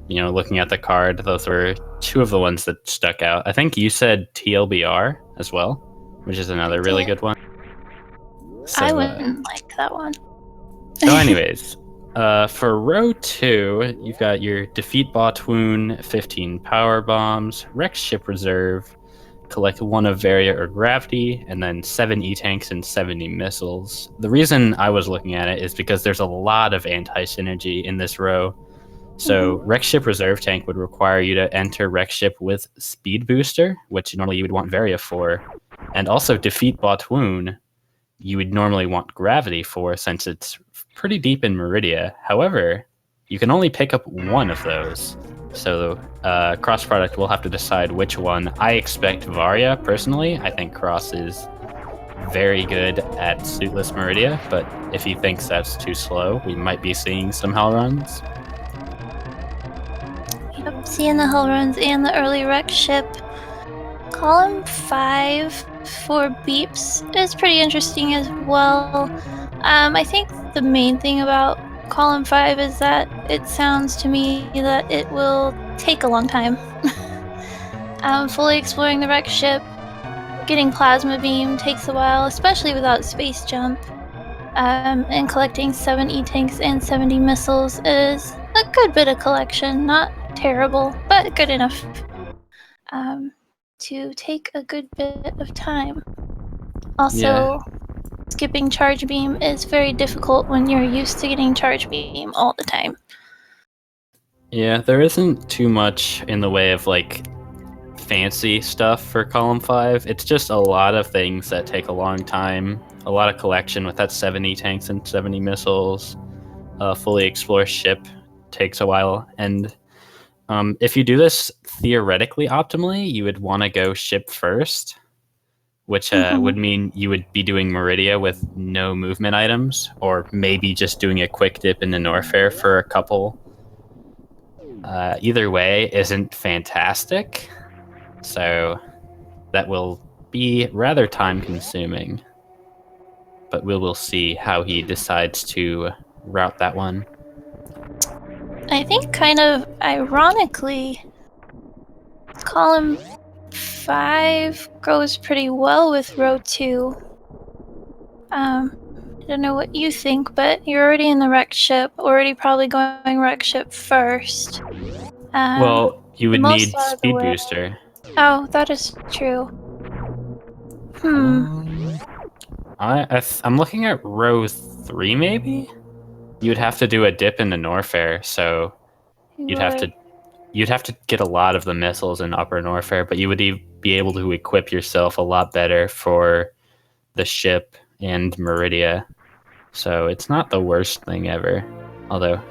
looking at the card, those were two of the ones that stuck out. I think you said TLBR as well, which is another really good one. So, I wouldn't like that one. So anyways, for row 2, you've got your Defeat Botwoon, 15 Power Bombs, Wreck Ship Reserve, collect 1 of Varia or Gravity, and then 7 E-Tanks and 70 Missiles. The reason I was looking at it is because there's a lot of anti-synergy in this row. So Wreck Ship Reserve Tank would require you to enter Wreck Ship with Speed Booster, which normally you would want Varia for, and also Defeat Botwoon, you would normally want Gravity for, since it's pretty deep in Meridia. However, you can only pick up 1 of those. So Cross Product will have to decide which one. I expect Varia, personally. I think Cross is very good at Suitless Meridia, but if he thinks that's too slow, we might be seeing some Hell Runs. Yep, seeing the Hell Runs and the early Wreck Ship. Column 5 for beeps is pretty interesting as well. I think the main thing about column 5 is that it sounds to me that it will take a long time. Fully exploring the Wreck Ship, getting Plasma Beam takes a while, especially without Space Jump. And collecting 7 E-Tanks and 70 Missiles is a good bit of collection. Not terrible, but good enough to take a good bit of time. Also, skipping Charge Beam is very difficult when you're used to getting Charge Beam all the time. Yeah, there isn't too much in the way of fancy stuff for column 5. It's just a lot of things that take a long time, a lot of collection with that 70 tanks and 70 missiles. Fully explore ship takes a while, and if you do this theoretically optimally, you would want to go ship first, which would mean you would be doing Meridia with no movement items, or maybe just doing a quick dip into Norfair for a couple. Either way isn't fantastic, so that will be rather time-consuming. But we will see how he decides to route that one. I think kind of ironically, column 5 goes pretty well with row 2. I don't know what you think, but you're already in the Wreck Ship, already probably going Wreck Ship first. Well, you would need Speed Booster. Oh, that is true. I'm looking at row 3, maybe? You'd have to do a dip into Norfair, so you'd have to get a lot of the missiles in Upper Norfair, but you would be able to equip yourself a lot better for the ship and Meridia. So it's not the worst thing ever, although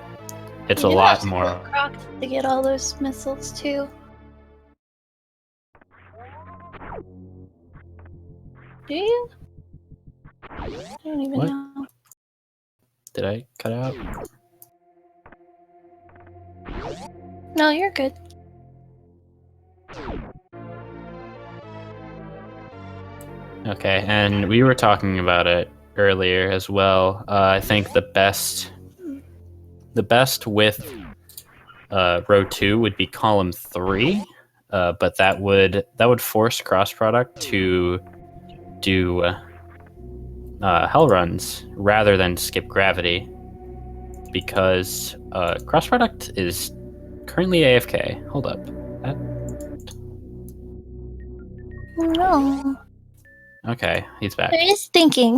it's a lot more. Croc to get all those missiles too. Do you? I don't even know. Did I cut out? No, you're good. Okay, and we were talking about it earlier as well. I think the best with row 2 would be column 3, but that would force Cross Product to do Hell Runs rather than skip Gravity, because Cross Product is currently AFK. Hold up. No. Okay, he's back. He's thinking.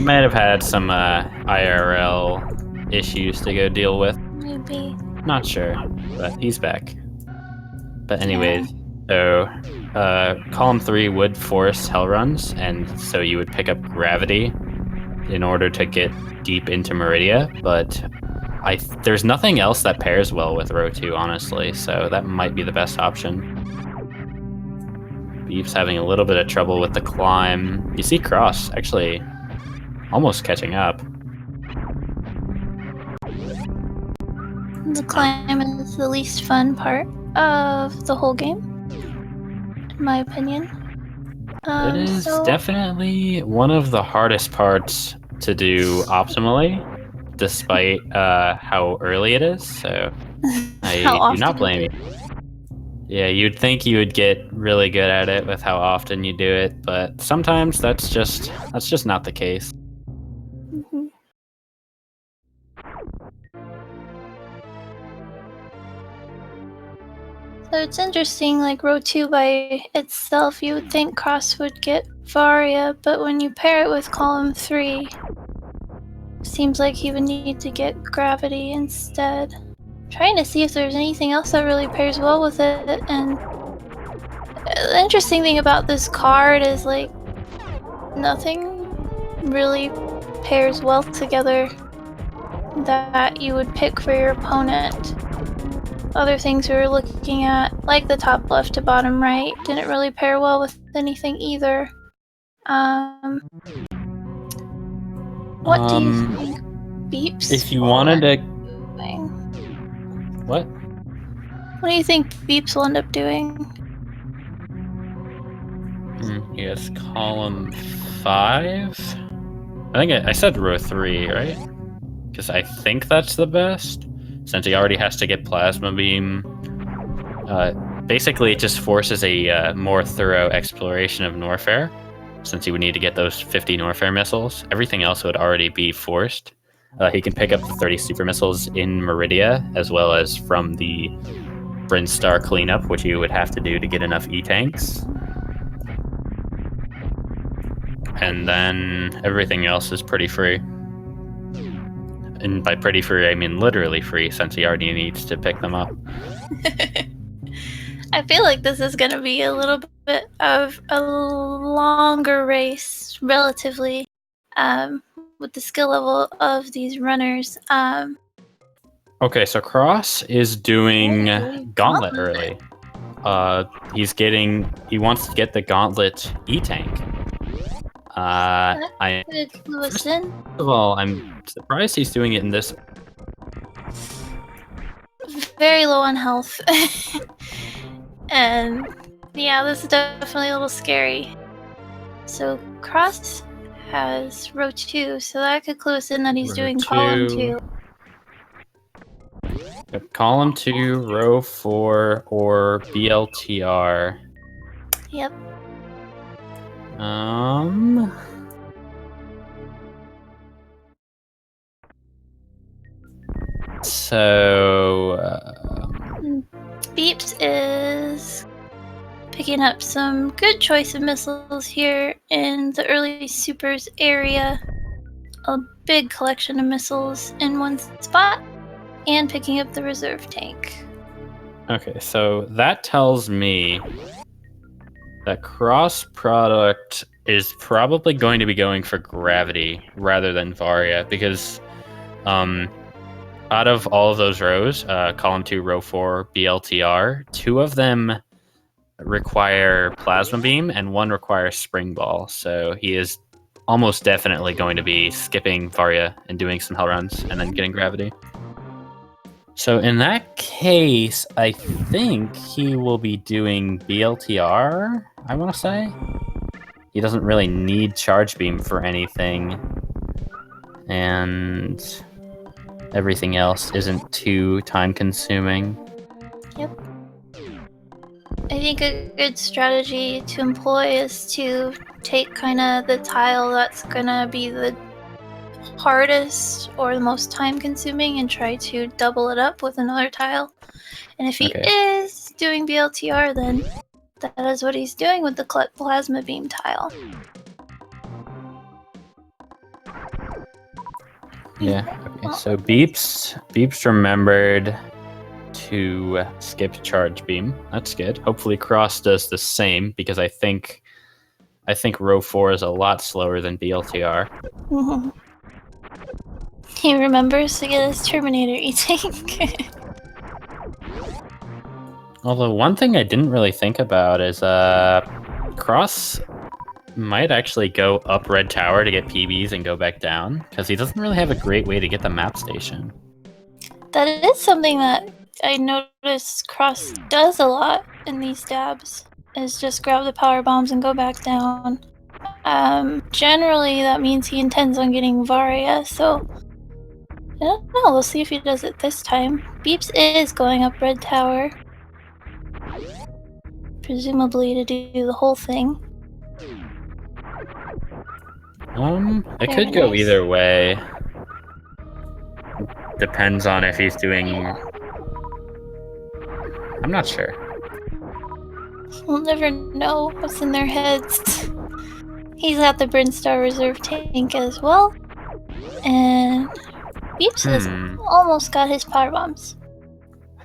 Might have had some IRL issues to go deal with. Maybe. Not sure, but he's back. But anyways, so column 3 would force Hell Runs, and so you would pick up Gravity in order to get deep into Meridia, but there's nothing else that pairs well with row 2, honestly, so that might be the best option. Beef's having a little bit of trouble with the climb. You see Cross actually almost catching up. The climb is the least fun part of the whole game, in my opinion. It is definitely one of the hardest parts to do optimally, despite how early it is. So How I do not often blame you you. do it. Yeah, you'd think you would get really good at it with how often you do it, but sometimes that's just not the case. Mhm. So it's interesting, like row 2 by itself, you would think Cross would get Varia, but when you pair it with column 3, seems like he would need to get Gravity instead. Trying to see if there's anything else that really pairs well with it, and the interesting thing about this card is like nothing really pairs well together that you would pick for your opponent. Other things we were looking at, like the top left to bottom right, didn't really pair well with anything either. What do you think Beeps If you will wanted end to, up doing? what? What do you think Beeps will end up doing? Yes, column 5. I think I said row 3, right? Because I think that's the best, since he already has to get Plasma Beam. Basically, it just forces a more thorough exploration of Norfair, since he would need to get those 50 Norfair missiles. Everything else would already be forced. He can pick up the 30 super missiles in Meridia, as well as from the Brinstar cleanup, which you would have to do to get enough E-tanks. And then everything else is pretty free. And by pretty free, I mean literally free, since he already needs to pick them up. I feel like this is going to be a little bit of a longer race, relatively, with the skill level of these runners. Okay, so Cross is doing Gauntlet early. He wants to get the Gauntlet E-tank. That could clue us in. First of all, I'm surprised he's doing it in this. Very low on health. And yeah, this is definitely a little scary. So Cross has row 2, so that could clue us in that he's Row doing 2. column 2. Yep, column 2, row 4, or BLTR. Yep. So Beeps is picking up some good choice of missiles here in the early supers area. A big collection of missiles in one spot, and picking up the reserve tank. Okay, so that tells me that cross product is probably going to be going for Gravity rather than Varia, because out of all of those rows, column 2, row 4, BLTR, 2 of them require Plasma Beam and 1 requires Spring Ball. So he is almost definitely going to be skipping Varia and doing some hell runs and then getting Gravity. So in that case, I think he will be doing BLTR, I want to say. He doesn't really need Charge Beam for anything. And everything else isn't too time-consuming. Yep. I think a good strategy to employ is to take kind of the tile that's going to be the hardest or the most time-consuming and try to double it up with another tile. And if he is doing BLTR, then that is what he's doing with the Plasma Beam tile. Yeah, okay. So Beeps remembered to skip Charge Beam. That's good. Hopefully Cross does the same, because I think row 4 is a lot slower than BLTR. Mm-hmm. He remembers to get his Terminator E-tank. Although one thing I didn't really think about is Cross might actually go up Red Tower to get PBs and go back down, because he doesn't really have a great way to get the map station. That is something that I noticed Cross does a lot in these dabs, is just grab the power bombs and go back down. Generally that means he intends on getting Varia, so I don't know. We'll see if he does it this time. Beeps is going up red tower. Presumably to do the whole thing. It Very could go nice. either way. Depends on if he's doing... I'm not sure. We'll never know what's in their heads. He's got the Brinstar reserve tank as well. And Beeps has almost got his power bombs.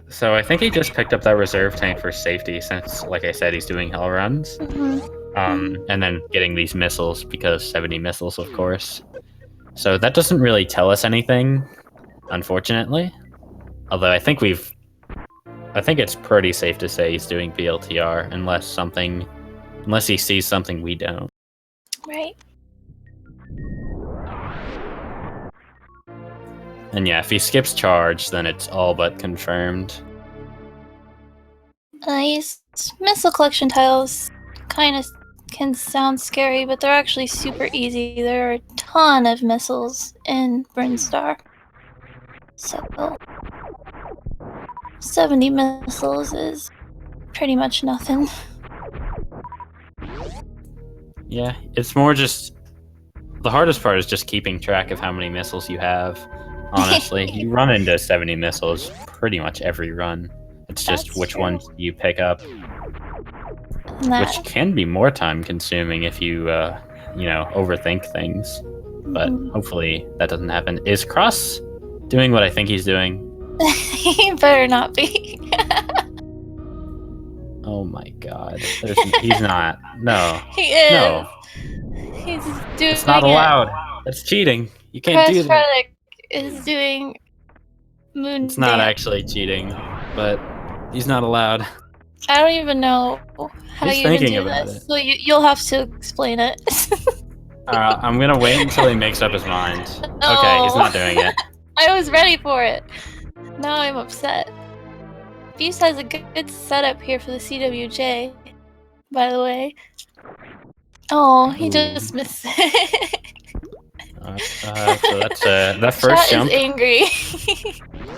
So I think he just picked up that reserve tank for safety since, like I said, he's doing hell runs. And then getting these missiles because 70 missiles, of course. So that doesn't really tell us anything, unfortunately. Although I think it's pretty safe to say he's doing BLTR unless he sees something we don't. Right. And yeah, if he skips charge, then it's all but confirmed. These missile collection tiles kind of can sound scary, but they're actually super easy. There are a ton of missiles in Brinstar. So 70 missiles is pretty much nothing. Yeah, it's more just... The hardest part is just keeping track of how many missiles you have. Honestly, you run into 70 missiles pretty much every run. It's just That's which true. ones you pick up. Which can be more time consuming if you, overthink things. But hopefully that doesn't happen. Is Cross doing what I think he's doing? He better not be. Oh my god. He's not. No. He is. No. He's doing It's not allowed. That's cheating. You can't do that. Crossproduct is doing moon It's not dance. actually cheating, but he's not allowed. I don't even know how He's you even thinking do about this. it. So you'll have to explain it. I'm gonna wait until he makes up his mind. Okay, he's not doing it. I was ready for it. Now I'm upset. Beast has a good setup here for the CWJ, by the way. Oh, he just missed it. So that's that first Chat jump. is angry.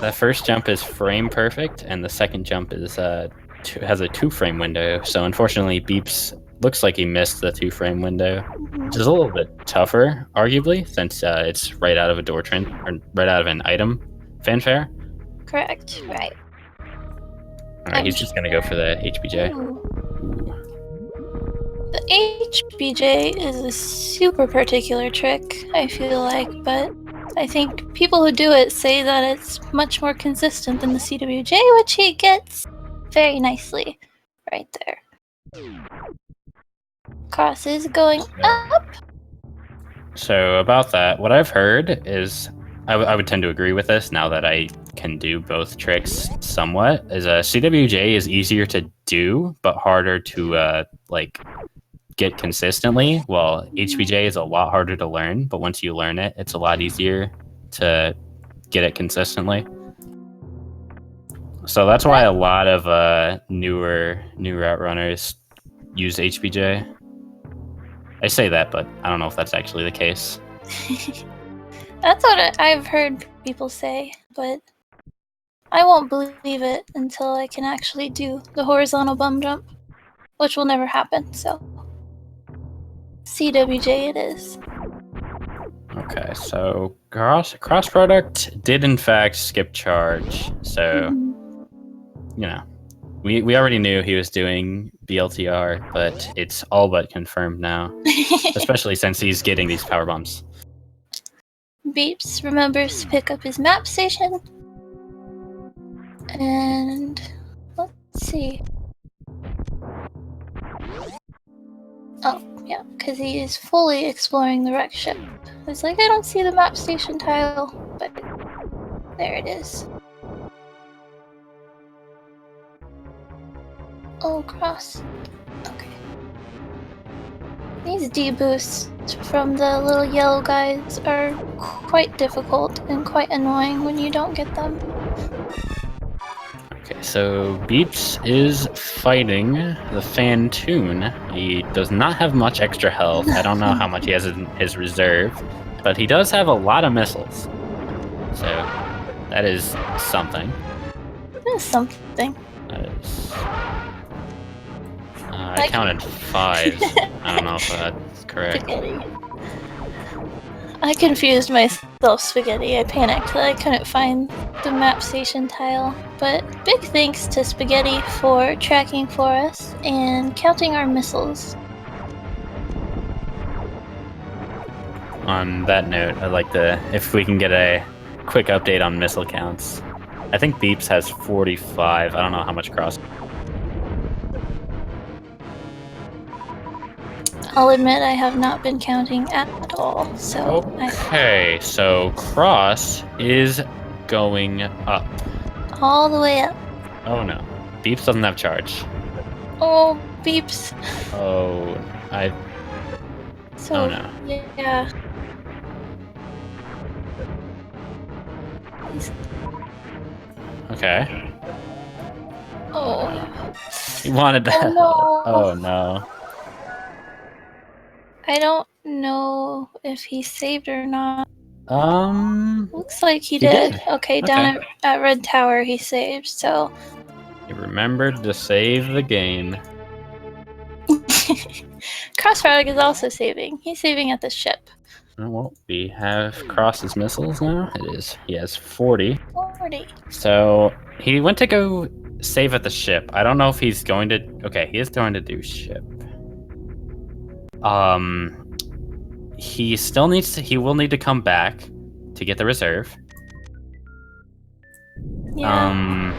That first jump is frame perfect, and the second jump is has a 2-frame window. So unfortunately, Beeps looks like he missed the 2-frame window, which is a little bit tougher, arguably, since it's right out of a door trend or right out of an item fanfare. Correct. Right. All right, he's just gonna go for the HBJ. Ooh. The HBJ is a super particular trick, I feel like, but I think people who do it say that it's much more consistent than the CWJ, which he gets very nicely right there. Cross is going up. So about that, what I've heard is, I would tend to agree with this now that I can do both tricks somewhat, is a CWJ is easier to do, but harder to get consistently, while HBJ is a lot harder to learn, but once you learn it, it's a lot easier to get it consistently. So that's why a lot of new route runners use HBJ. I say that, but I don't know if that's actually the case. That's what I've heard people say, but I won't believe it until I can actually do the horizontal bum jump, which will never happen, so CWJ it is. Okay, so cross product did in fact skip charge, so we already knew he was doing BLTR, but it's all but confirmed now, especially since he's getting these power bombs. Beeps remembers to pick up his map station, and let's see. Oh, yeah, because he is fully exploring the wreck ship. It's like, I don't see the map station tile, but there it is. Oh, Cross. Okay. These D-boosts from the little yellow guys are quite difficult and quite annoying when you don't get them. Okay, so Beeps is fighting the Fantoon. He does not have much extra health. I don't know how much he has in his reserve, but he does have a lot of missiles. So that is something. That's something. That is. I Like- counted 5. I don't know if that's correct. Spaghetti. I confused myself, Spaghetti. I panicked that I couldn't find the map station tile. But big thanks to Spaghetti for tracking for us and counting our missiles. On that note, I'd like to, if we can get a quick update on missile counts. I think Beeps has 45. I don't know how much Cross. I'll admit I have not been counting at all, so Okay, so Cross is going up. all the way up. Oh no, Beeps doesn't have charge. Oh, beeps. Oh, So, oh no. Yeah. Okay. Oh. He wanted that. Oh no. Oh no. I don't know if he saved or not. Looks like he He did. did. Okay, down at Red Tower he saved, so. He remembered to save the game. Crossproduct is also saving. He's saving at the ship. Well, we have Cross's missiles now. It is. He has 40. 40. So he went to go save at the ship. I don't know if he's going to. Okay, he is going to do ship. He still needs to. He will need to come back to get the reserve. Yeah.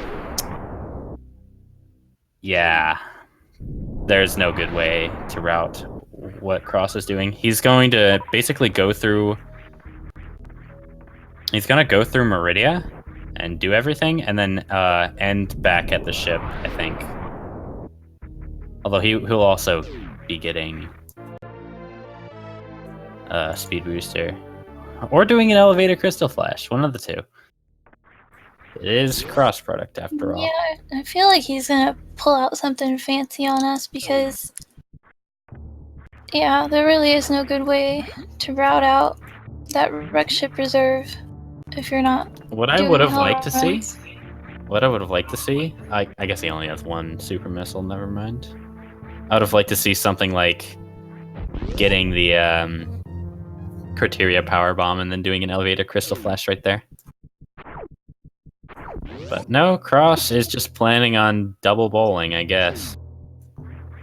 Yeah. There's no good way to route what Cross is doing. He's going to basically go through. He's gonna go through Meridia and do everything, and then end back at the ship, I think. Although he'll also be getting speed booster, or doing an elevator crystal flash. One of the two. It is cross product after all. Yeah, I feel like he's gonna pull out something fancy on us because, yeah, there really is no good way to route out that wreck ship reserve if you're not. What I would have liked to see. What I would have liked to see. I guess he only has one super missile. Never mind. I would have liked to see something like getting the Criteria power bomb and then doing an elevator crystal flash right there. But no, Cross is just planning on double bowling, I guess.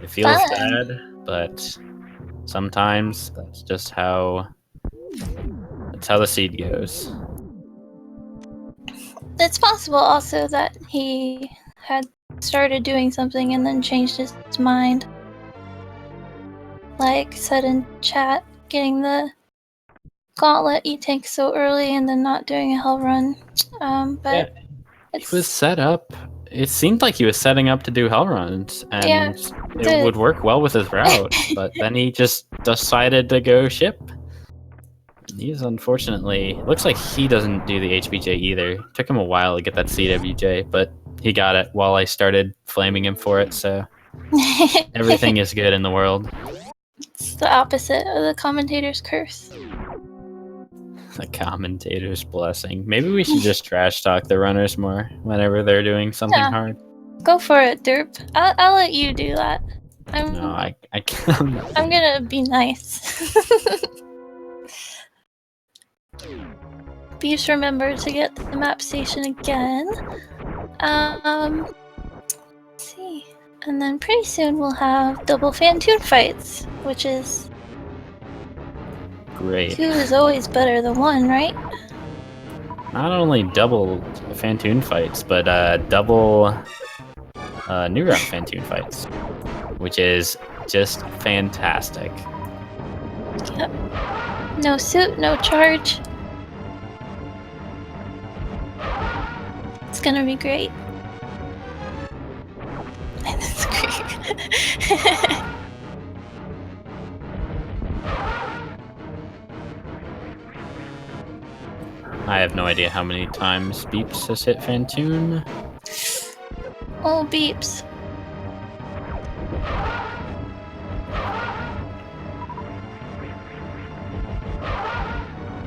It feels bad, but sometimes that's just how the seed goes. It's possible also that he had started doing something and then changed his mind. Like said in chat, getting the gauntlet E-tank so early and then not doing a hell run. But he was set up. It seemed like he was setting up to do hell runs, and it would work well with his route. But then he just decided to go ship. He's unfortunately looks like he doesn't do the HBJ either. It took him a while to get that CWJ, but he got it while I started flaming him for it. So everything is good in the world. It's the opposite of the commentator's curse. The commentator's blessing. Maybe we should just trash talk the runners more whenever they're doing something hard. Go for it, Derp. I'll let you do that. No, I can't. I'm gonna be nice. Please remember to get the map station again. Let's see. And then pretty soon we'll have double Fantoon fights, which is great. 2 is always better than 1, right? Not only double Fantoon fights, but double new route Fantoon fights, which is just fantastic. Yep. No suit, no charge. It's gonna be great. That's great. I have no idea how many times Beeps has hit Fantoon. Oh, Beeps.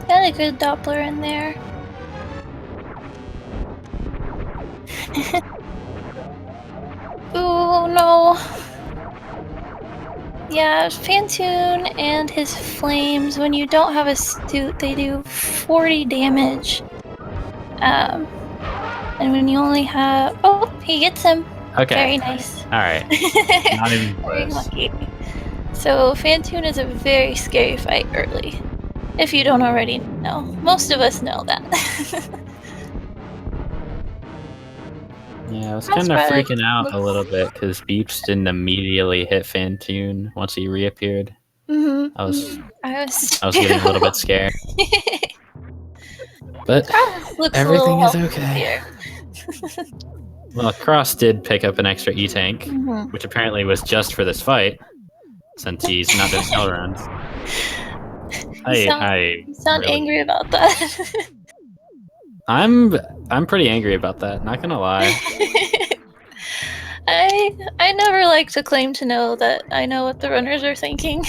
Got a good Doppler in there. Ooh, no. Yeah, Fantoon and his flames, when you don't have a suit, they do 40 damage. And when you only have... Oh, he gets him. Okay. Very nice. Alright. Not even Very close. lucky. So Fantoon is a very scary fight early. If you don't already know. Most of us know that. Yeah, I was kind of freaking out a little bit because Beeps didn't immediately hit Fantoon once he reappeared. I was getting a little bit scared. But everything is okay. Well, Cross did pick up an extra E-Tank, which apparently was just for this fight, since he's not doing hell runs. You sound angry about that. I'm pretty angry about that, not gonna lie. I never like to claim to know that I know what the runners are thinking.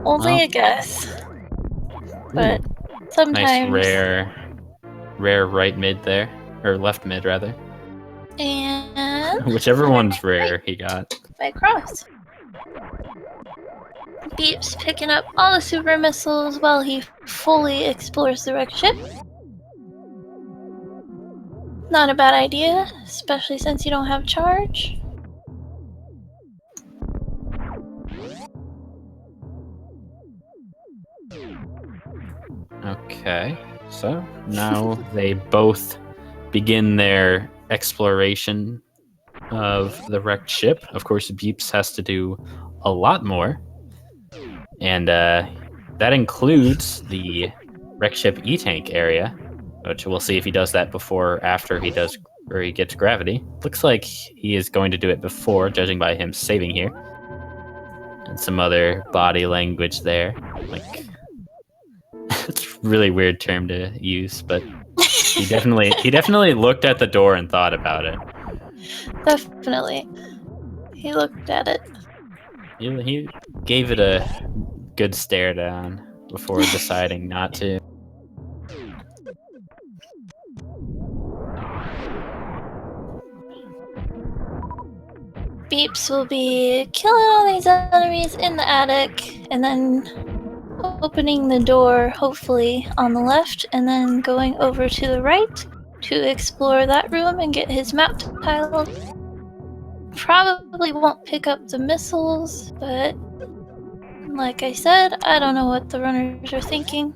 Only a guess. But sometimes... Nice rare right mid there. Or left mid, rather. And... Whichever one's rare he got. By Cross. Beeps picking up all the super missiles while he fully explores the wrecked ship. Not a bad idea, especially since you don't have charge. Okay, so now they both begin their exploration of the wrecked ship. Of course, Beeps has to do a lot more. And that includes the wrecked ship E-Tank area, which we'll see if he does that before or after he gets gravity. Looks like he is going to do it before, judging by him saving here. And some other body language there. Like, it's a really weird term to use, but he definitely looked at the door and thought about it. Definitely. He looked at it. He gave it a good stare down before deciding not to. Beeps will be killing all these enemies in the attic, and then opening the door, hopefully, on the left, and then going over to the right to explore that room and get his map tile. Probably won't pick up the missiles, but like I said, I don't know what the runners are thinking.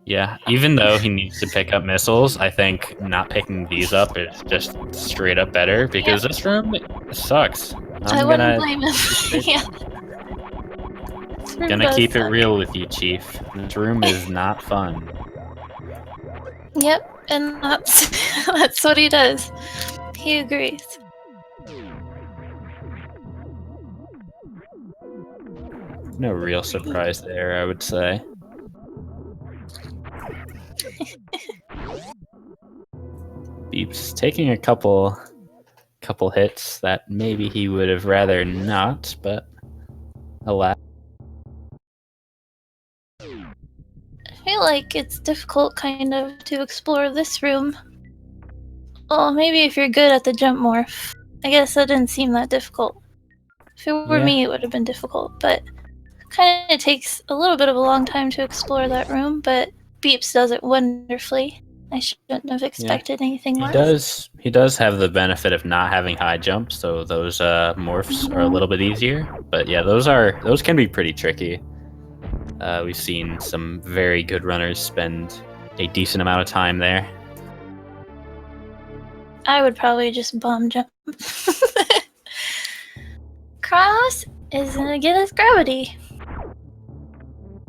Yeah, even though he needs to pick up missiles, I think not picking these up is just straight up better because this room sucks. I wouldn't blame him. Yeah. Gonna keep it real with you, Chief. This room is not fun. Yep, and that's what he does. He agrees. No real surprise there, I would say. Beeps taking a couple hits that maybe he would have rather not, but alas. I feel like it's difficult kind of to explore this room. Well, maybe if you're good at the jump morph. I guess that didn't seem that difficult. If it were me, it would have been difficult, but kind of takes a little bit of a long time to explore that room, but Beeps does it wonderfully. I shouldn't have expected anything less. He does have the benefit of not having high jumps, so those morphs are a little bit easier. But yeah, those can be pretty tricky. We've seen some very good runners spend a decent amount of time there. I would probably just bomb jump. Cross is gonna get his gravity.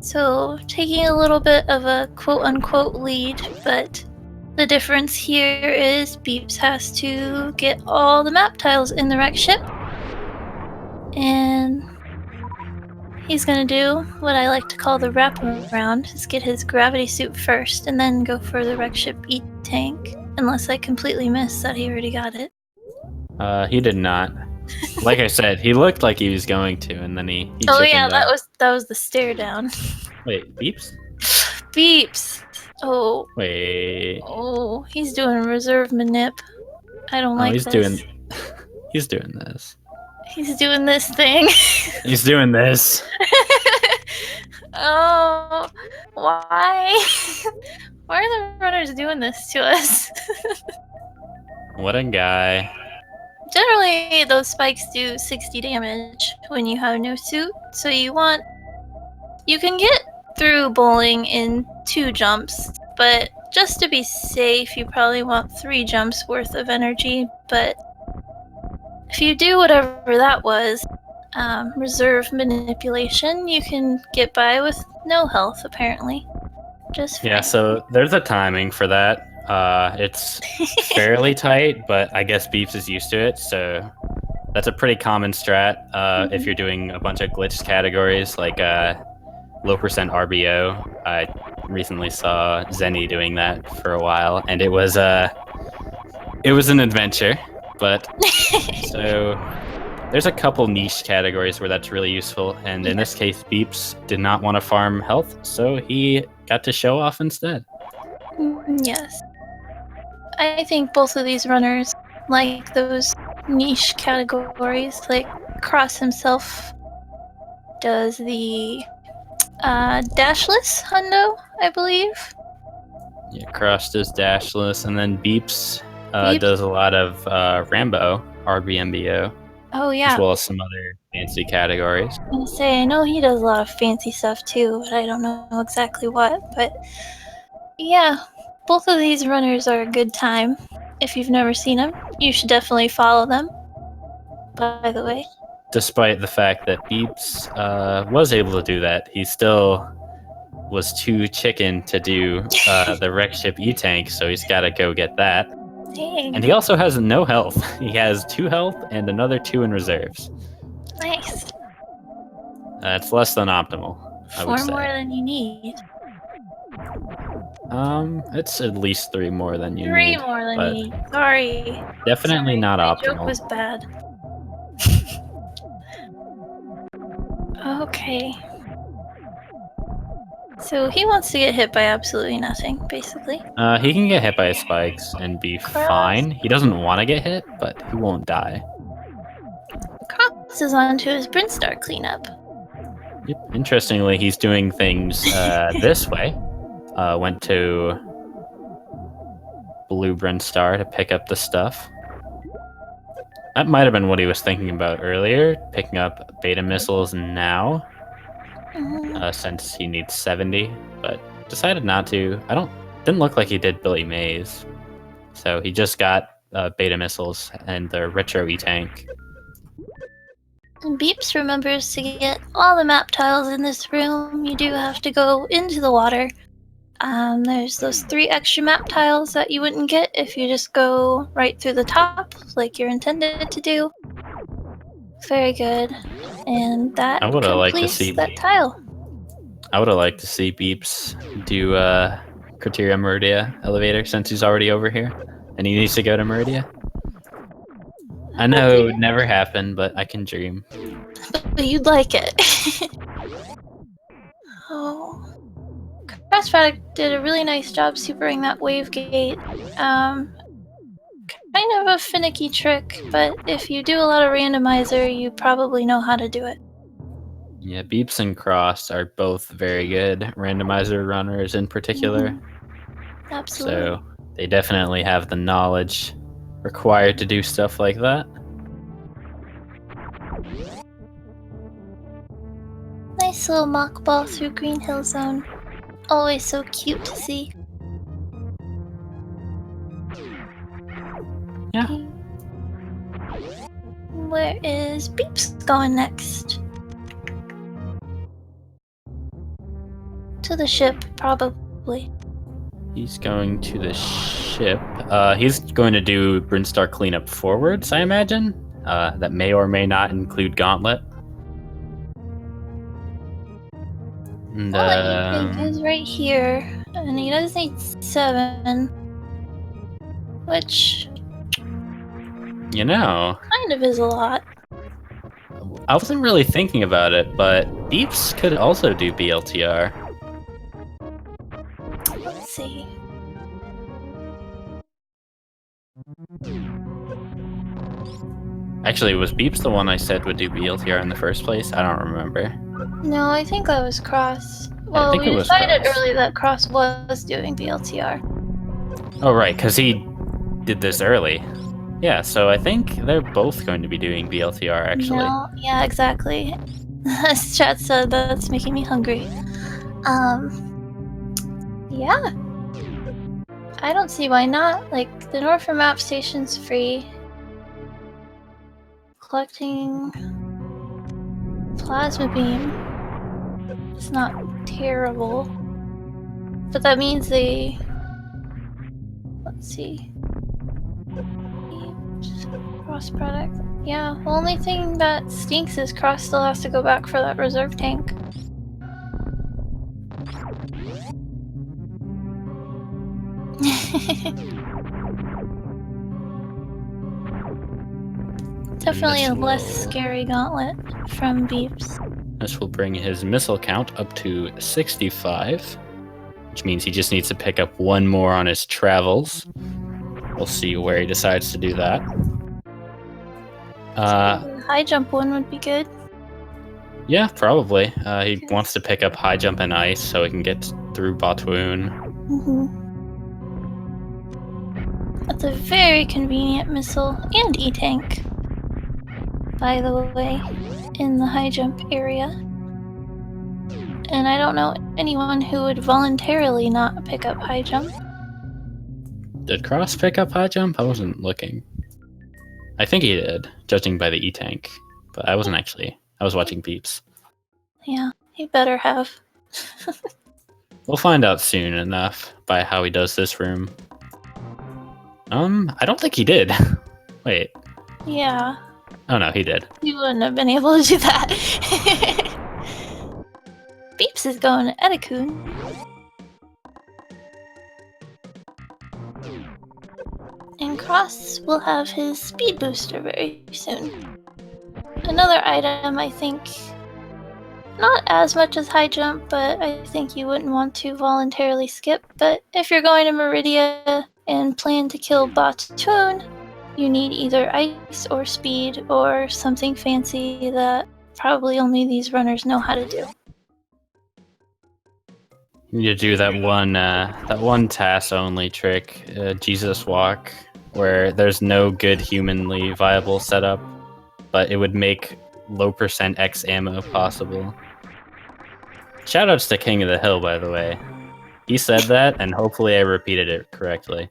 So, taking a little bit of a quote-unquote lead, but the difference here is Beeps has to get all the map tiles in the wrecked ship. And he's gonna do what I like to call the wraparound, is get his gravity suit first, and then go for the wrecked ship E-Tank, unless I completely missed that he already got it. He did not. Like I said, he looked like he was going to, and then he oh yeah, that was the stare down. Wait, Beeps? Beeps. Oh, Wait. oh, he's doing reserve manip. I don't like he's this. he's doing this. He's doing this thing. He's doing this. Oh, why? Why are the runners doing this to us? What a guy. Generally, those spikes do 60 damage when you have no suit, so you can get through bowling in 2 jumps, but just to be safe, you probably want 3 jumps worth of energy. But if you do whatever that was, reserve manipulation, you can get by with no health, apparently. Just fine. Yeah, so there's a timing for that. It's fairly tight, but I guess Beeps is used to it, so that's a pretty common strat if you're doing a bunch of glitched categories like low percent RBO. I recently saw Zenny doing that for a while, and it was an adventure. But so there's a couple niche categories where that's really useful, and in this case, Beeps did not want to farm health, so he got to show off instead. Yes. I think both of these runners like those niche categories. Like Cross himself does the dashless hundo, I believe. Yeah, Cross does dashless, and then Beeps Beeps? does a lot of Rambo, RBMBO, Oh yeah. as well as some other fancy categories. I was gonna say, I know he does a lot of fancy stuff too, but I don't know exactly what. But yeah, both of these runners are a good time. If you've never seen them, you should definitely follow them, by the way. Despite the fact that Beeps was able to do that, he still was too chicken to do the wreck ship E-Tank, so he's got to go get that. Dang. And he also has no health. He has 2 health and another 2 in reserves. Nice. It's less than optimal, I would 4 say. more than you need. It's at least 3 more than you 3 need. more than but you need. Sorry. Definitely Sorry, not my optimal. joke was bad. Okay. So he wants to get hit by absolutely nothing, basically. He can get hit by spikes and be fine. He doesn't want to get hit, but he won't die. Cross is on to his Brinstar cleanup. Yep. Interestingly, he's doing things this way. Went to Blue Brinstar to pick up the stuff. That might have been what he was thinking about earlier, picking up beta missiles now, since he needs 70, but decided not to. Didn't look like he did Billy Mays, so he just got beta missiles and the retro E-Tank. And Beeps remembers to get all the map tiles in this room. You do have to go into the water. There's those 3 extra map tiles that you wouldn't get if you just go right through the top, like you're intended to do. Very good. And that I would've liked to completes see that tile. I would have liked to see Beeps do Criteria Meridia elevator since he's already over here and he needs to go to Meridia. I know it would never happen, but I can dream. But you'd like it. Oh. Crossproduct did a really nice job supering that wave gate. Kind of a finicky trick, but if you do a lot of randomizer, you probably know how to do it. Yeah, Beeps and Cross are both very good randomizer runners in particular. Absolutely. So they definitely have the knowledge required to do stuff like that. Nice little mock ball through Green Hill Zone. Always so cute to see. Yeah. Where is Beeps going next? To the ship, probably. He's going to the ship. He's going to do Brinstar cleanup forwards, I imagine. That may or may not include Gauntlet. And, All that is right here, and he does need 7, which you know, kind of is a lot. I wasn't really thinking about it, but Beeps could also do BLTR. Let's see. Actually, was Beeps the one I said would do BLTR in the first place? I don't remember. No, I think that was Cross. I Well, think we it was decided Cross. early that Cross was doing BLTR. Oh, right, because he did this early. Yeah, so I think they're both going to be doing BLTR, actually. No, yeah, exactly. As chat said, that's making me hungry. Yeah. I don't see why not. Like, the Norfolk map station's free. Collecting plasma beam. It's not terrible. But that means they... Let's see. Cross product. Yeah, the only thing that stinks is Cross still has to go back for that reserve tank. Definitely a less scary gauntlet from Beeps. This will bring his missile count up to 65, which means he just needs to pick up one more on his travels. We'll see where he decides to do that. The high jump one would be good. Yeah, probably. He wants to pick up high jump and ice so he can get through Botwoon. That's a very convenient missile and E-tank, by the way, in the high jump area. And I don't know anyone who would voluntarily not pick up high jump. Did Cross pick up high jump? I wasn't looking. I think he did, judging by the E-tank. But I wasn't actually. I was watching Beeps. Yeah, he better have. We'll find out soon enough by how he does this room. I don't think he did. Wait. Yeah. Oh no, he did. He wouldn't have been able to do that. Beeps is going to Edikun. And Cross will have his speed booster very soon. Another item, I think, not as much as high jump, but I think you wouldn't want to voluntarily skip. But if you're going to Meridia and plan to kill Botwoon, you need either ice or speed or something fancy that probably only these runners know how to do. You need to do that one TAS only trick, Jesus Walk, where there's no good humanly viable setup, but it would make low percent X ammo possible. Shoutouts to King of the Hill, by the way. He said that, and hopefully I repeated it correctly.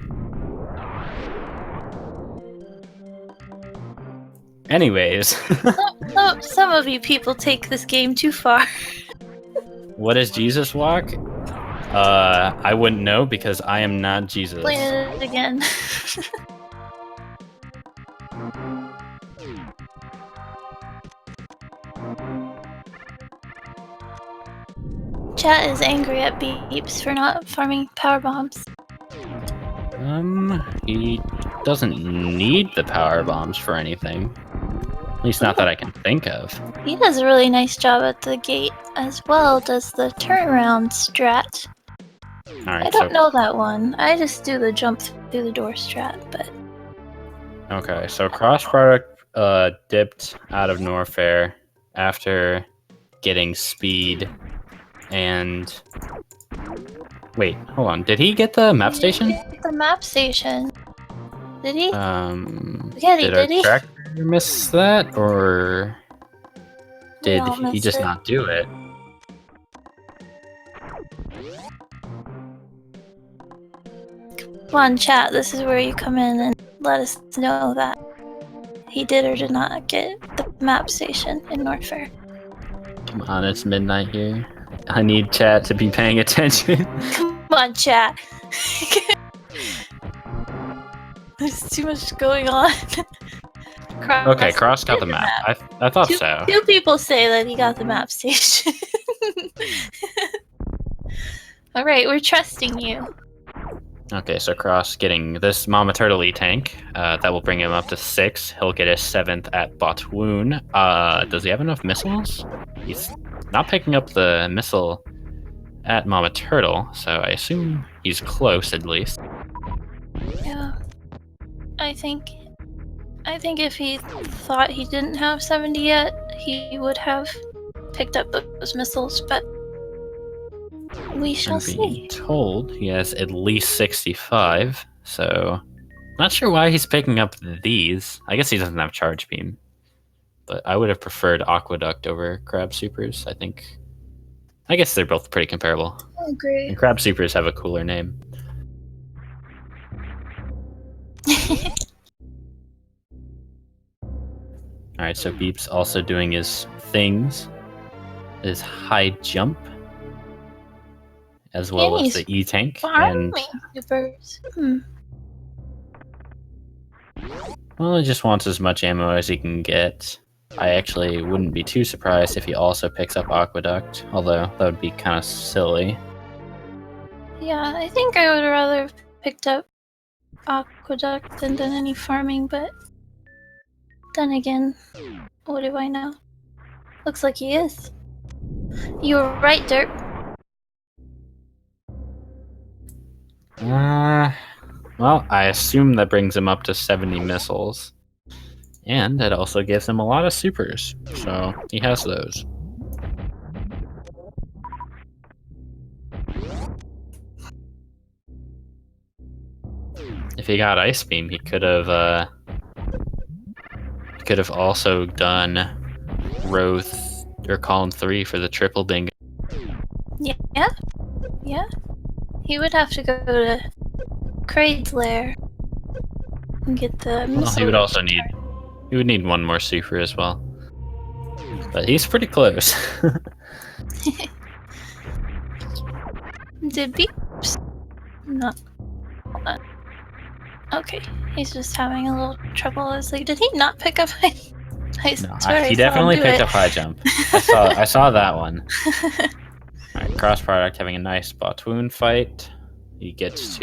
Anyways. Some of you people take this game too far. What is Jesus Walk? I wouldn't know because I am not Jesus. Play it again. Chat is angry at Beeps for not farming power bombs. He doesn't need the power bombs for anything. At least not that I can think of. He does a really nice job at the gate as well, does the turnaround strat. Alright, I don't know that one. I just do the jump through the door strat, but... Okay, so crossproduct dipped out of Norfair after getting speed and... Wait, hold on. Did he get the map station? He get the map station. Did he? Yeah, did he? Tractor miss that, or did he just not do it? Come on, chat. This is where you come in and let us know that he did or did not get the map station in Norfair. Come on, it's midnight here. I need chat to be paying attention. Come on, chat. There's too much going on. Okay, Cross got the map. I thought so. Two people say that he got the map station. Alright, we're trusting you. Okay, so Cross getting this Mama Turtle tank. That will bring him up to 6. He'll get his 7th at Botwoon. Does he have enough missiles? He's not picking up the missile at Mama Turtle, so I assume he's close at least. Yeah. I think I think if he thought he didn't have 70 yet, he would have picked up those missiles, but we shall I'm being see. told he has at least 65, so not sure why he's picking up these. I guess he doesn't have charge beam, but I would have preferred aqueduct over crab supers. I guess they're both pretty comparable. I agree. And crab supers have a cooler name. Alright, so Beep's also doing his things. His high jump. As well as the E-Tank. And supers. well, he just wants as much ammo as he can get. I actually wouldn't be too surprised if he also picks up Aqueduct, although that would be kind of silly. Yeah, I think I would rather have picked up Aqueduct than done any farming, but then again, what do I know? Looks like he is. You were right, Derp. Well, I assume that brings him up to 70 missiles. And it also gives him a lot of supers, so he has those. If he got Ice Beam, he could have also done column 3 for the triple bingo. Yeah. He would have to go to Kraid's lair and get the missile. Well, he would need one more super as well. But he's pretty close. Did Beeps? No. Hold on. Okay, he's just having a little trouble. I was like, did he not pick up high? He definitely picked up high jump. I saw that one. Alright, cross product having a nice Botwoon fight. He gets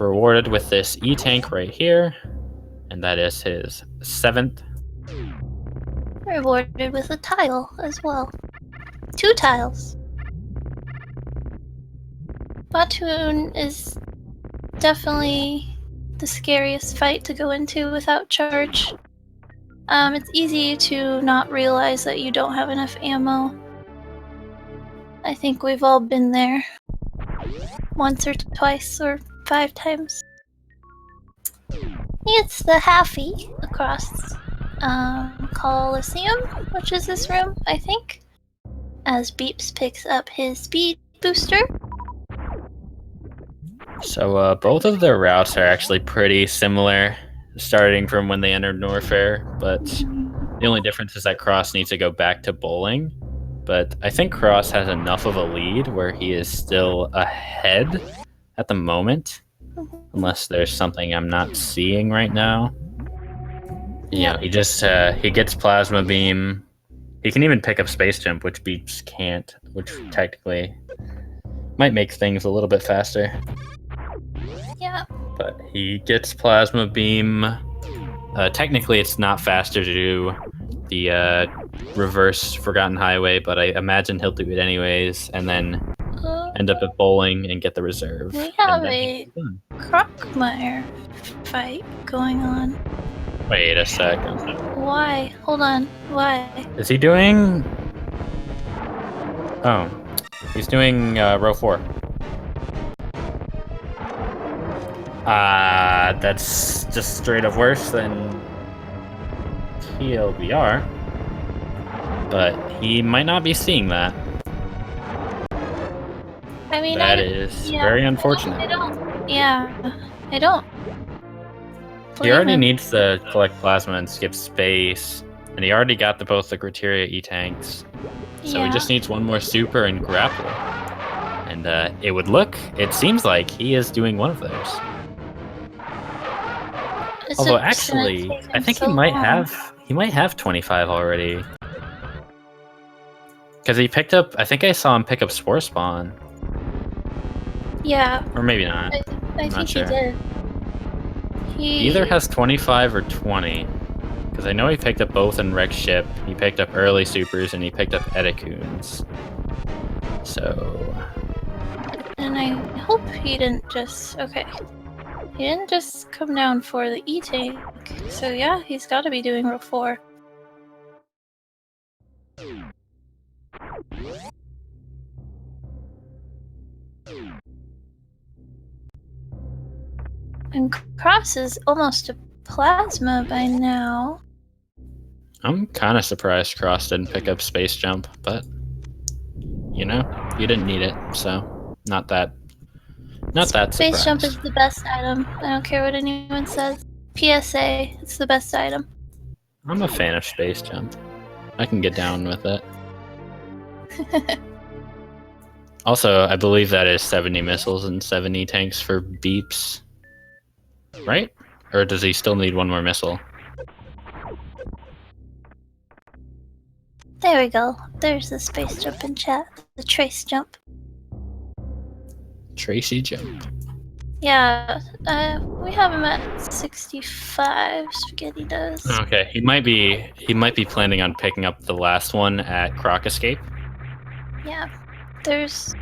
rewarded with this E-Tank right here. And that is his 7th. Rewarded with a tile as well. 2 tiles. Botwoon is definitely the scariest fight to go into without charge. It's easy to not realize that you don't have enough ammo. I think we've all been there. Once or twice or 5 times. It's the halfie across Coliseum, which is this room, I think. As Beeps picks up his speed booster. So both of their routes are actually pretty similar, starting from when they entered Norfair, but the only difference is that Cross needs to go back to bowling. But I think Cross has enough of a lead where he is still ahead at the moment, unless there's something I'm not seeing right now. Yeah, he gets Plasma Beam. He can even pick up Space Jump, which Beeps can't, which technically might make things a little bit faster. Yeah. But he gets Plasma Beam. Technically, it's not faster to do the reverse Forgotten Highway, but I imagine he'll do it anyways, and then end up at bowling and get the reserve. We have a Crockmire fight going on. Wait a sec. Why? Hold on. Why? Is he doing... Oh. He's doing row 4. That's just straight up worse than TLDR. But he might not be seeing that. I mean, that is very unfortunate. I don't. He already needs to collect plasma and skip space, and he already got both the criteria E-Tanks. So he just needs one more super and grapple. And it seems like he is doing one of those. Although actually, I think he might have 25 already. Because he picked up, I think I saw him pick up Spore Spawn. Yeah. Or maybe not. I think he did. He either has 25 or 20. Because I know he picked up both in Rex Ship, he picked up early supers, and he picked up Edicoons. So... And I hope he didn't just... Okay. He didn't just come down for the E-tank. So yeah, he's got to be doing row 4. And Cross is almost a plasma by now. I'm kind of surprised Cross didn't pick up Space Jump, but you know, you didn't need it, so not that Space Jump is surprised. the best item. I don't care what anyone says. PSA, it's the best item. I'm a fan of Space Jump. I can get down with it. Also, I believe that is 70 missiles and 70 tanks for beeps. Right? Or does he still need one more missile? There we go. There's the space jump in chat. The trace jump. Tracy Jump. Yeah, we have him at 65. Spaghetti does. Okay, he might be planning on picking up the last one at Croc Escape. Yeah, there's.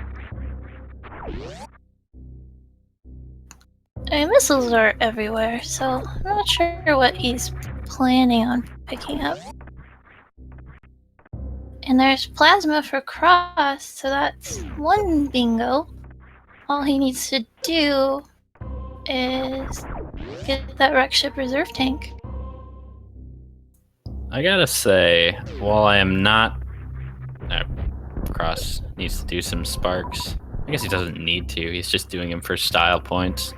I mean, missiles are everywhere, so I'm not sure what he's planning on picking up. And there's plasma for Cross, so that's one bingo. All he needs to do is get that wreck ship reserve tank. I gotta say, while I am not... Cross needs to do some sparks. I guess he doesn't need to, he's just doing them for style points.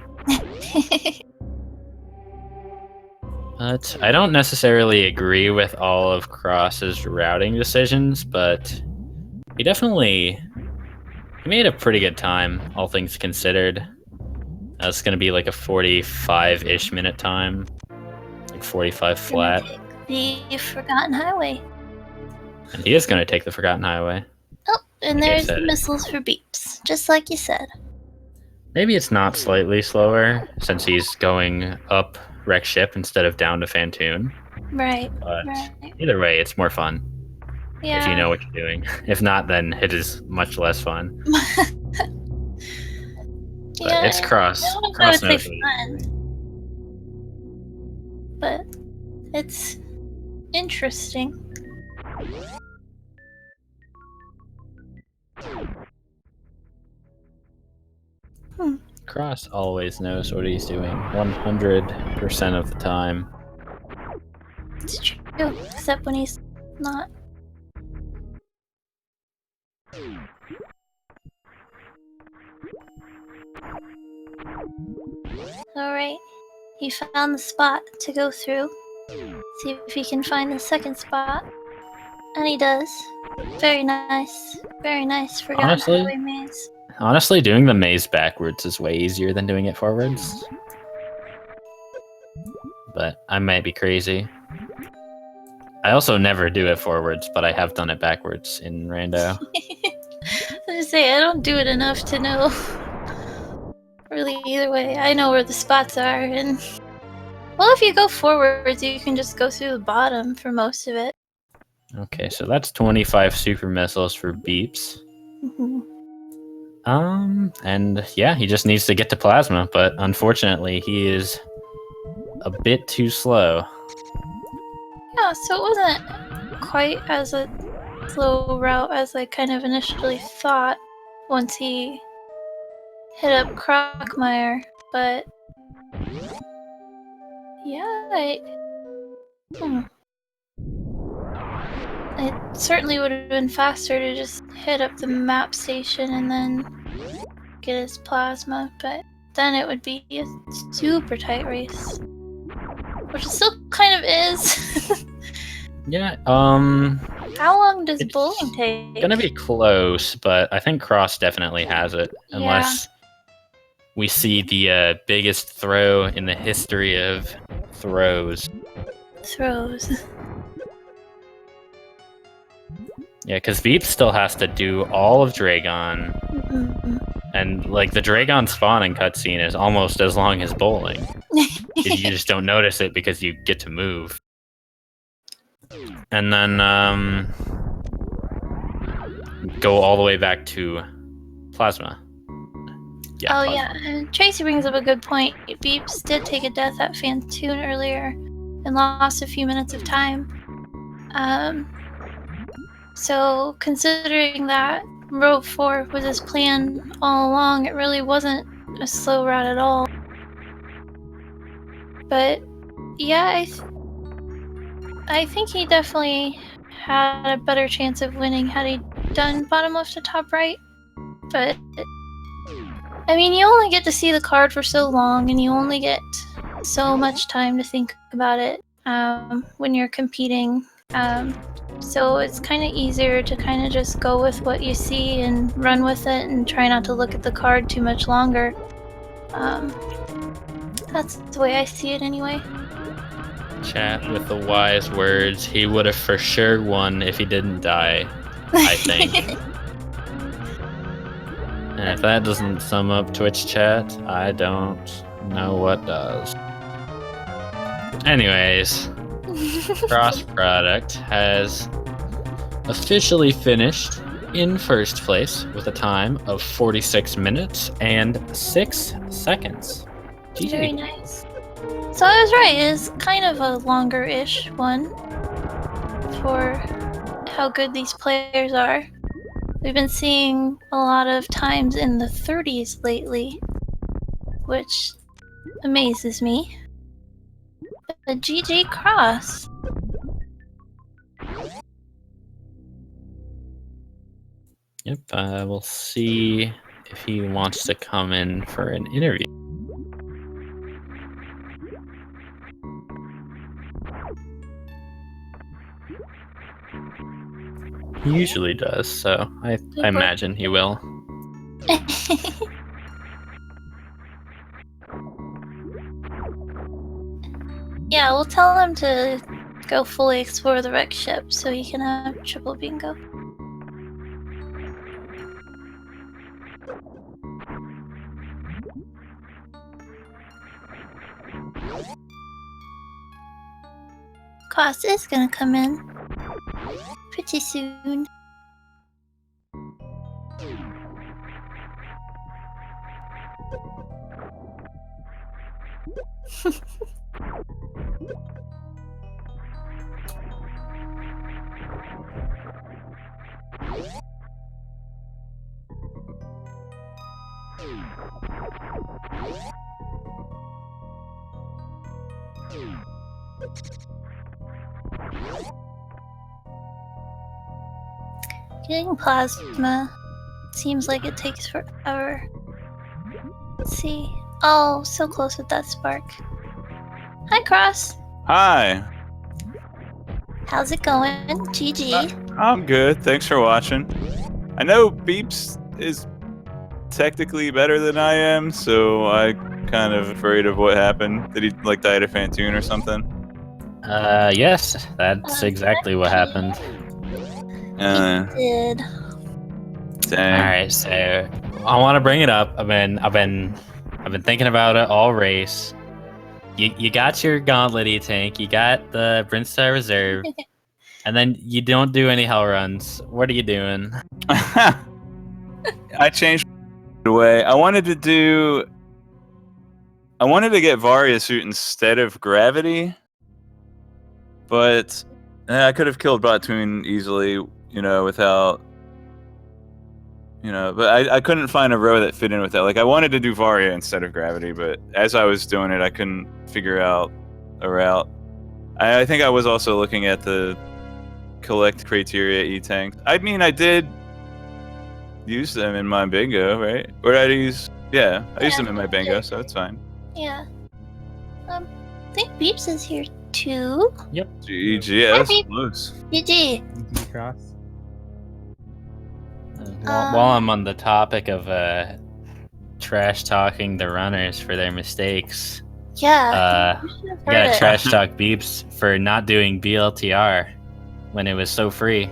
But I don't necessarily agree with all of Cross's routing decisions, but he made a pretty good time, all things considered. It's going to be like a 45-ish minute time, like 45 flat. The Forgotten Highway. And he is going to take the Forgotten Highway. Oh, and Like I there's said. missiles for beeps, just like you said. Maybe it's not slightly slower, since he's going up Wreck Ship instead of down to Fantoon. Right, But right. either way, it's more fun. Yeah. If you know what you're doing. If not, then it is much less fun. But Yeah, it's Cross. I don't know if Cross I would knows say what he's fun, doing. but it's interesting. Cross always knows what he's doing, 100% of the time. It's true, except when he's not. Alright, he found the spot to go through. See if he can find the second spot. And he does. Very nice. Very nice. Forgotten Honestly? Highway maze. Honestly, doing the maze backwards is way easier than doing it forwards. But I might be crazy. I also never do it forwards, but I have done it backwards in Rando. I just say I don't do it enough to know. Really, either way, I know where the spots are, and well, if you go forwards, you can just go through the bottom for most of it. Okay, so that's 25 super missiles for beeps. And yeah, he just needs to get to plasma, but unfortunately, he is a bit too slow. Yeah, so it wasn't quite as a slow route as I kind of initially thought once he hit up Crockmire, but yeah, it certainly would have been faster to just hit up the map station and then get his plasma, but then it would be a super tight race. Which it still kind of is. Yeah, How long does it's bowling take? gonna be close, but I think Cross definitely has it, unless we see the biggest throw in the history of throws. Throws. Yeah, because Veep still has to do all of Dragon, and like the Dragon spawning cutscene is almost as long as bowling. You just don't notice it because you get to move. And then go all the way back to Plasma. Yeah. Oh yeah, and Tracy brings up a good point. Beeps did take a death at Fantoon earlier and lost a few minutes of time. So considering that Road 4 was his plan all along, it really wasn't a slow route at all. But yeah, I think he definitely had a better chance of winning had he done bottom left to top right. But I mean, you only get to see the card for so long, and you only get so much time to think about it when you're competing. So it's kind of easier to kind of just go with what you see and run with it and try not to look at the card too much longer. That's the way I see it anyway. Chat with the wise words. He would have for sure won if he didn't die, I think. And if that doesn't sum up Twitch chat, I don't know what does. Anyways, Cross Product has officially finished in first place with a time of 46 minutes and 6 seconds. GG. Very nice. So I was right, it is kind of a longer-ish one for how good these players are. We've been seeing a lot of times in the 30s lately, which amazes me. A GG Cross. Yep, we'll see if he wants to come in for an interview. He usually does, so I imagine he will. Yeah, we'll tell him to go fully explore the wreck ship so he can have triple bingo. Cross is gonna come in pretty soon. Getting plasma seems like it takes forever. Let's see. Oh, so close with that spark. Hi, Cross. Hi. How's it going? GG. I'm good. Thanks for watching. I know Beeps is technically better than I am, so I kind of afraid of what happened. Did he like die at a Fantoon or something? Yes, that's exactly what happened. He did. Dang. All right, so I want to bring it up. I've been thinking about it all race. You got your gauntlet tank, you got the Brimstone Reserve, and then you don't do any hell runs. What are you doing? I changed the way. I wanted to get Varia suit instead of Gravity, but I could have killed Bottoon easily, without, but I couldn't find a row that fit in with that. Like, I wanted to do Varia instead of Gravity, but as I was doing it, I couldn't figure out a route. I think I was also looking at the collect criteria E-tanks. I mean, I did use them in my bingo, right? Or I used them in my bingo, so it's fine. Yeah. I think Beeps is here too. Yep. GGS. Close. GG. Cross. While I'm on the topic of trash talking the runners for their mistakes, Yeah. you gotta trash talk Beeps for not doing BLTR when it was so free.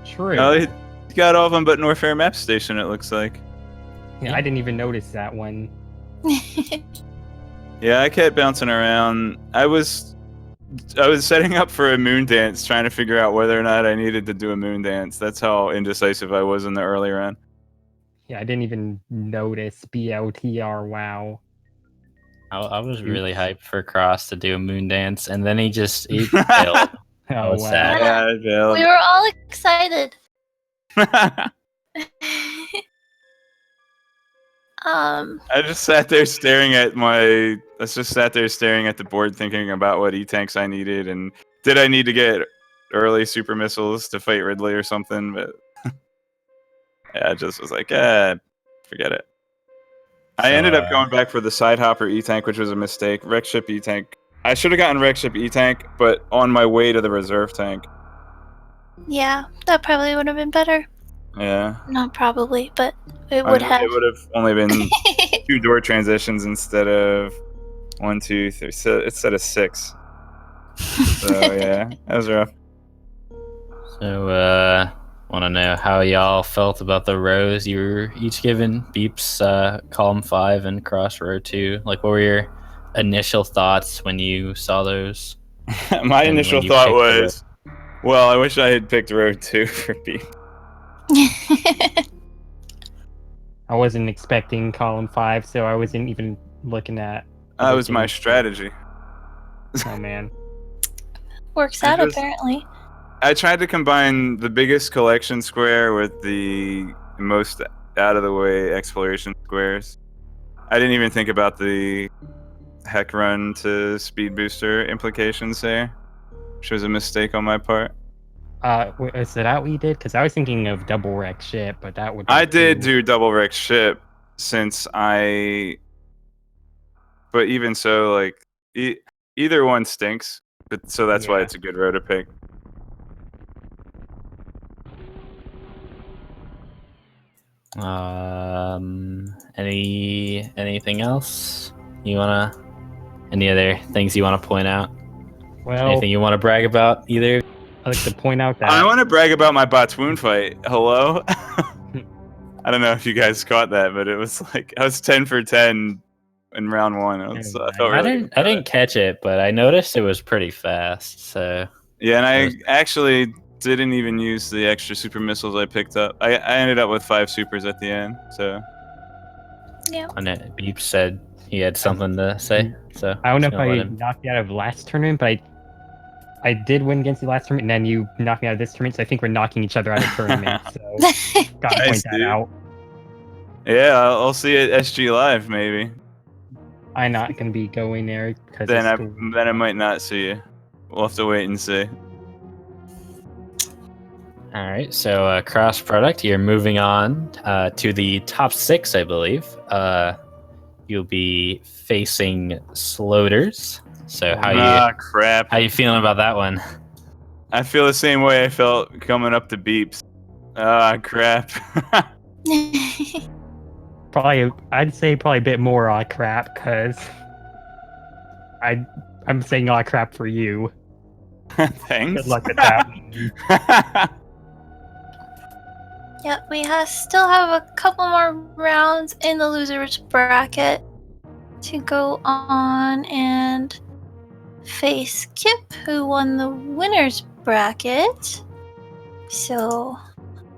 True. No, he got all of them but Norfair Map Station, it looks like. Yeah, I didn't even notice that one. Yeah, I kept bouncing around. I was setting up for a moon dance, trying to figure out whether or not I needed to do a moon dance. That's how indecisive I was in the early run. Yeah, I didn't even notice BLTR. Wow. I was really Oops. hyped for Cross to do a moon dance, and then he failed. I Oh was wow. sad. Yeah, I We failed. were all excited. I just sat there staring at I just sat there staring at the board, thinking about what E-tanks I needed, and did I need to get early super missiles to fight Ridley or something? But yeah, I just was like, forget it. I So, ended up going back for the side hopper E-tank, which was a mistake. Wreck ship E-tank. I should have gotten wreck ship E-tank, but on my way to the reserve tank. Yeah, that probably would have been better. Yeah, Not probably, but it would have. it would have only been 2 door transitions instead of 1, 2, 3. So instead of 6. So yeah, that was rough. So, want to know how y'all felt about the rows you were each given? Beeps, column 5 and cross row 2. Like, what were your initial thoughts when you saw those? My And initial when you thought picked the row? was, well, I wish I had picked row 2 for B. I wasn't expecting column 5, so I wasn't even looking at. That other was my things. strategy. Oh man. Works I out just- apparently. I tried to combine the biggest collection square with the most out of the way exploration squares. I didn't even think about the heck run to speed booster implications there, which was a mistake on my part. Is that what you did? Because I was thinking of double wreck ship, but that would. I work did too. do double wreck ship but even so, like either one stinks. But so that's why Yeah. it's a good row to pick. Anything else you wanna? Any other things you want to point out? Well, Anything you want to brag about either? I like to point out that I want to brag about my Batwoon fight. Hello? I don't know if you guys caught that, but it was like I was 10 for 10 in round 1. I felt I really good didn't. I about didn't catch it, but I noticed it was pretty fast. So Yeah, and It I was- actually didn't even use the extra super missiles I picked up. I ended up with 5 supers at the end. So and Beep said he had something to say. So I don't know just if gonna let I him. knocked you out of last tournament, but I did win against you last tournament, and then you knocked me out of this tournament. So I think we're knocking each other out of tournament. So gotta Nice, point that dude. out. yeah, I'll see you at SG Live maybe. I'm not gonna be going there because Then I might not see you. We'll have to wait and see. All right. So cross product. You're moving on to the top 6, I believe. You'll be facing Sloaters. So Crap. how you feeling about that one? I feel the same way I felt coming up to Beeps. Crap. I'd say probably a bit more crap because I'm saying a lot of crap for you. Thanks. Good luck with that. Yep, we still have a couple more rounds in the losers bracket to go on and face Kip, who won the winners bracket. So,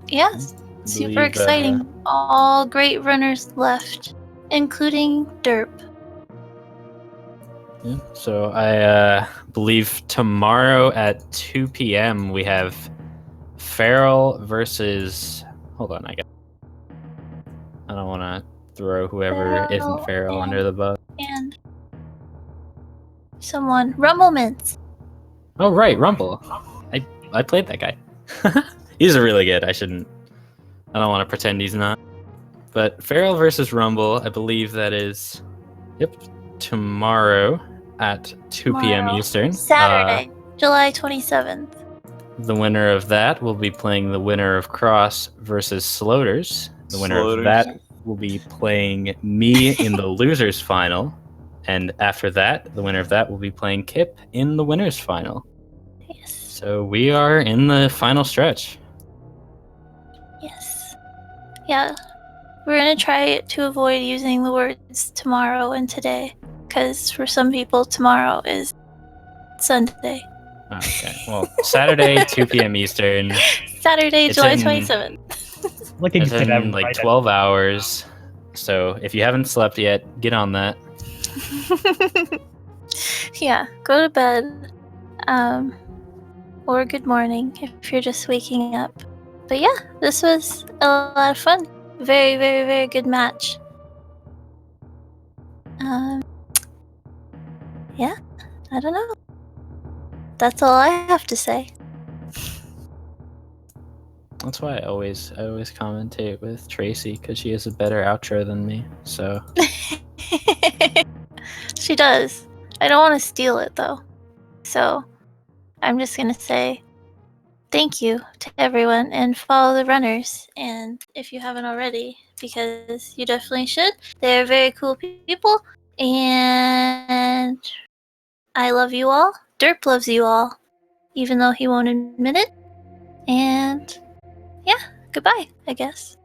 yes, super Believe, exciting. All great runners left, including Derp. Yeah. So I believe tomorrow at 2 p.m. we have Feral versus. Hold on, I don't want to throw whoever Feral isn't Feral under the bus. And someone, Rumblements. Oh right, Rumble. I played that guy. He's really good. I don't want to pretend he's not. But Feral versus Rumble, I believe that is. Yep, tomorrow at 2 p.m. Tomorrow. Eastern. Saturday, July 27th. The winner of that will be playing the winner of Cross versus Sloaters. The winner of Sloaters. that will be playing me in the losers final. And after that, the winner of that will be playing Kip in the winners final. Yes. So we are in the final stretch. Yes. Yeah. We're going to try to avoid using the words tomorrow and today. Because for some people, tomorrow is Sunday. Okay. Well, Saturday, 2 p.m. Eastern. Saturday, It's July in- 27th. Looking It's to them been like right 12 hours. So if you haven't slept yet, get on that. Yeah, go to bed. Or good morning if you're just waking up. But yeah, this was a lot of fun. Very, very, very good match. Yeah, I don't know. That's all I have to say. That's why I always commentate with Tracy because she has a better outro than me. So She does. I don't want to steal it though. So I'm just gonna say thank you to everyone and follow the runners. And if you haven't already, because you definitely should, they're very cool people. And I love you all. Derp loves you all, even though he won't admit it. And yeah, goodbye, I guess.